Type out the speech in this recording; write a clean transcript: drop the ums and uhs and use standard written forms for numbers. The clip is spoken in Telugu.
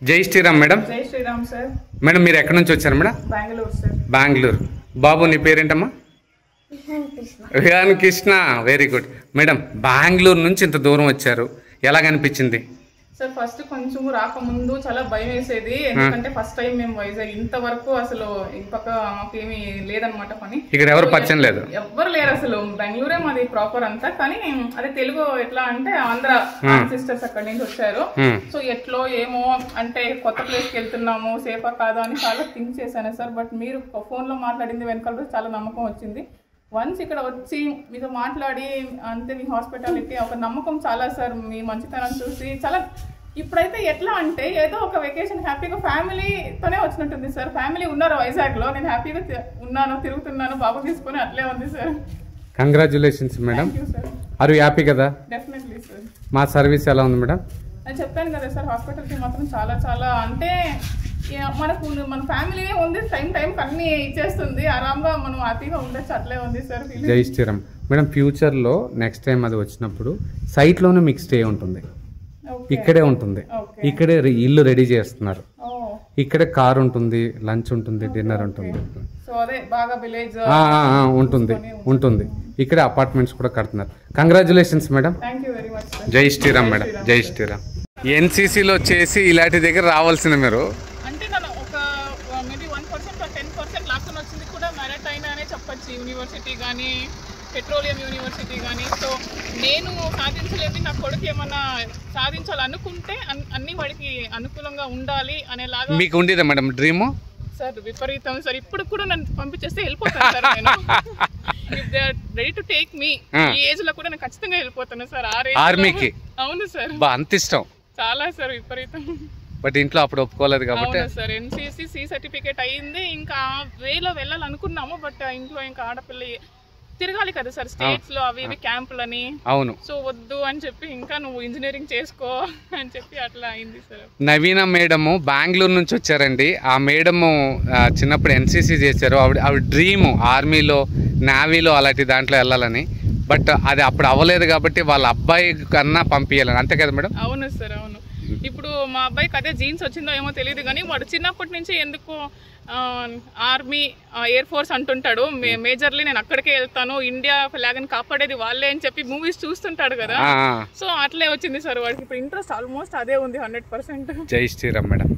జై శ్రీరామ్ మేడం. జై శ్రీరామ్ సార్. మేడం మీరు ఎక్కడి నుంచి వచ్చారు మేడం? బెంగళూరు సార్. బెంగళూరు. బాబు నీ పేరేంటమ్మా? Vihan Krishna. Very good madam. Bengaluru నుంచి ఇంత దూరం వచ్చారు, ఎలాగనిపించింది? సార్ ఫస్ట్ కొంచెం రాకముందు చాలా భయం వేసేది, ఎందుకంటే ఫస్ట్ టైం మేము వైజాగ్, ఇంతవరకు అసలు ఈ పక్క మాకేమీ లేదనమాట పని. ఇక్కడ ఎవరు పరిచయం లేదు, ఎవ్వరు లేరు అసలు. బెంగళూరే మాది ప్రాపర్ అంతా, కానీ అదే తెలుగు ఎట్లా అంటే ఆంధ్ర సిస్టర్స్ అక్కడి నుంచి వచ్చారు. సో ఎట్లో ఏమో అంటే కొత్త ప్లేస్కి వెళ్తున్నాము, సేఫా కాదా అని చాలా థింక్ చేశాను సార్. బట్ మీరు ఫోన్లో మాట్లాడింది వెనకాల చాలా నమ్మకం వచ్చింది. వన్స్ ఇక్కడ వచ్చి మీతో మాట్లాడి అంతే, మీ హాస్పిటాలిటీ ఒక నమ్మకం చాలా సార్. మీ మంచితనం చూసి చాలా ఇప్పుడైతే ఎట్లా అంటే ఏదో ఒక వెకేషన్ హ్యాపీగా ఫ్యామిలీతోనే వచ్చినట్టుంది సార్. ఫ్యామిలీ ఉన్నారు వైజాగ్లో, నేను హ్యాపీగా ఉన్నాను, తిరుగుతున్నాను, బాబు తీసుకొని అట్లే ఉంది sir. Congratulations madam. Are you happy కదా? Definitely sir. మా సర్వీస్ ఎలా ఉంది మేడం? నేను చెప్పాను కదా సార్, హాస్పిటల్కి మాత్రం చాలా చాలా అంటే మనకు మన ఫ్యామిలీ ఉంది, టైంకి అన్ని ఇచ్చేస్తుంది, ఆరాంగా మనం హ్యాపీగా ఉండొచ్చు, అట్లే ఉంది సార్. జై శ్రీరామ్ మేడం. ఫ్యూచర్లో నెక్స్ట్ టైం అది వచ్చినప్పుడు సైట్లోనే మీకు స్టే ఉంటుంది, ఇక్కడే ఉంటుంది, ఇక్కడే ఇల్లు రెడీ చేస్తున్నారు, ఇక్కడే కార్ ఉంటుంది, లంచ్ ఉంటుంది, డిన్నర్ ఉంటుంది, ఉంటుంది ఇక్కడే అపార్ట్మెంట్స్ కూడా కడుతున్నారు. Congratulations madam. జై శ్రీరామ్ మేడం. జై శ్రీరామ్. ఎన్సీసీలో చేసి ఇలాంటి దగ్గర రావాల్సింది మీరు. అంటే నేను ఒక మేబీ 1% 10% లాక్కొని వచ్చింది కూడా మెరిట్ అయినానే చెప్పచ్చు. యూనివర్సిటీ కానీ, పెట్రోలియం యూనివర్సిటీ కానీ. సో నేను సాధించలేదు, నా కొడుకు ఏమన్నా సాధించాలనుకుంటే అన్ని వాడికి అనుకూలంగా ఉండాలి అనేలాగా. మీకు ఉండేదా మేడం డ్రీము? సార్ విపరీతం సార్. ఇప్పుడు కూడా నన్ను పంపించేస్తే వెళ్ళిపోతాను సార్ నేను. If they are ready to take me, ఈ ఏజ్ లో కూడా నేను ఖచ్చితంగా వెళ్ళిపోతాను సార్. ఆర్మీకి. అవును సార్. అంత ఇష్టం? చాలా సార్, విపరీతం. బట్ ఇంట్లో అప్పుడు ఒప్పుకోలేదు కాబట్టి. అవును సార్. ఎన్సీసీ సి సర్టిఫికేట్ అయ్యింది, ఇంకా వేలో వెళ్ళాలనుకున్నాము. బట్ ఇంట్లో ఇంకా ఆడపిల్ల తిరగాలి కదా సార్, స్టేట్స్ లో అవి ఇవి క్యాంపులని. అవును. సో వద్దు అని చెప్పి ఇంకా నువ్వు ఇంజనీరింగ్ చేసుకో అని చెప్పి అట్లా అయింది సార్. నవీన మేడము బెంగళూరు నుంచి వచ్చారండి. ఆ మేడము చిన్నప్పుడు ఎన్సీసీ చేశారు. ఆవిడ డ్రీము ఆర్మీలో, నేవీలో అలాంటి దాంట్లో వెళ్ళాలని. బట్ అది అప్పుడు అవ్వలేదు కాబట్టి వాళ్ళ అబ్బాయి కన్నా పంపించాలని, అంతే కదా మేడం? అవును సార్, అవును. ఇప్పుడు మా అబ్బాయికి అదే జీన్స్ వచ్చిందో ఏమో తెలియదు, కానీ వాడు చిన్నప్పటి నుంచి ఎందుకు ఆర్మీ, ఎయిర్ ఫోర్స్ అంటుంటాడు. మేజర్లీ నేను అక్కడికే వెళ్తాను, ఇండియా ఫ్లాగ్ ని కాపాడేది వాళ్ళే అని చెప్పి మూవీస్ చూస్తుంటాడు కదా. సో అట్లే వచ్చింది సార్ వాడికి. ఇప్పుడు ఇంట్రెస్ట్ ఆల్మోస్ట్ అదే ఉంది 100%. జై శ్రీరామ్ మేడం.